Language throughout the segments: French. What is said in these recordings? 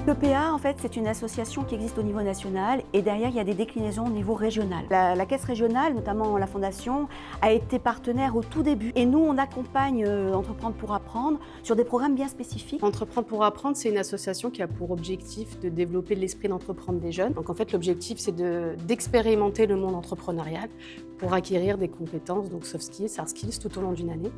L'EPA, en fait, c'est une association qui existe au niveau national et derrière, il y a des déclinaisons au niveau régional. La caisse régionale, notamment la fondation, a été partenaire au tout début. Et nous, on accompagne Entreprendre pour apprendre sur des programmes bien spécifiques. Entreprendre pour apprendre, c'est une association qui a pour objectif de développer l'esprit d'entreprendre des jeunes. Donc en fait, l'objectif, c'est d'expérimenter le monde entrepreneurial pour acquérir des compétences, donc soft skills, hard skills, tout au long d'une année.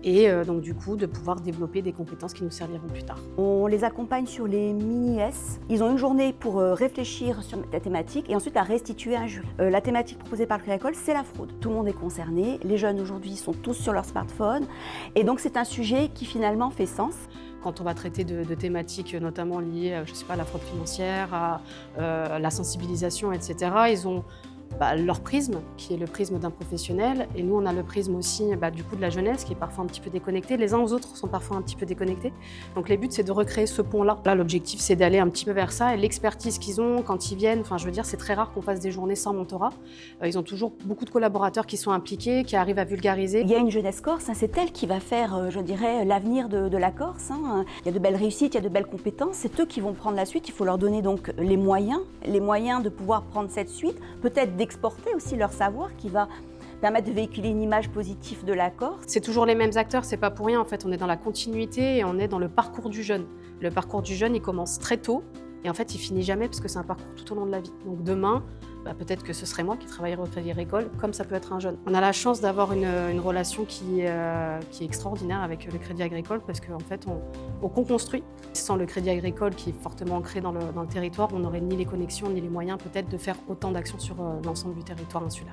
Et donc du coup, de pouvoir développer des compétences qui nous serviront plus tard. On les accompagne sur les mini-S. Ils ont une journée pour réfléchir sur la thématique et ensuite à restituer un jury. La thématique proposée par le Crédit Agricole, c'est la fraude. Tout le monde est concerné. Les jeunes aujourd'hui sont tous sur leur smartphone. Et donc c'est un sujet qui finalement fait sens. Quand on va traiter de thématiques notamment liées, je sais pas, à la fraude financière, à la sensibilisation, etc., ils ont leur prisme, qui est le prisme d'un professionnel, et nous on a le prisme aussi du coup de la jeunesse, qui est parfois un petit peu déconnecté. Les uns aux autres sont parfois un petit peu déconnectés. Donc les buts, c'est de recréer ce pont-là. Là, l'objectif, c'est d'aller un petit peu vers ça, et l'expertise qu'ils ont quand ils viennent, enfin je veux dire, c'est très rare qu'on fasse des journées sans mentorat. Ils ont toujours beaucoup de collaborateurs qui sont impliqués, qui arrivent à vulgariser. Il y a une jeunesse corse, c'est elle qui va faire, je dirais, l'avenir de la Corse. Il y a de belles réussites, il y a de belles compétences, c'est eux qui vont prendre la suite. Il faut leur donner donc les moyens de pouvoir prendre cette suite, peut-être d'exporter aussi leur savoir qui va permettre de véhiculer une image positive de la Corse. C'est toujours les mêmes acteurs, c'est pas pour rien en fait, on est dans la continuité et on est dans le parcours du jeune. Le parcours du jeune, il commence très tôt et en fait il finit jamais parce que c'est un parcours tout au long de la vie. Donc demain, peut-être que ce serait moi qui travaillerai au Crédit Agricole, comme ça peut être un jeune. On a la chance d'avoir une relation qui est extraordinaire avec le Crédit Agricole parce qu'en fait on co-construit. Sans le Crédit Agricole qui est fortement ancré dans le territoire, on n'aurait ni les connexions ni les moyens peut-être de faire autant d'actions sur l'ensemble du territoire insulaire.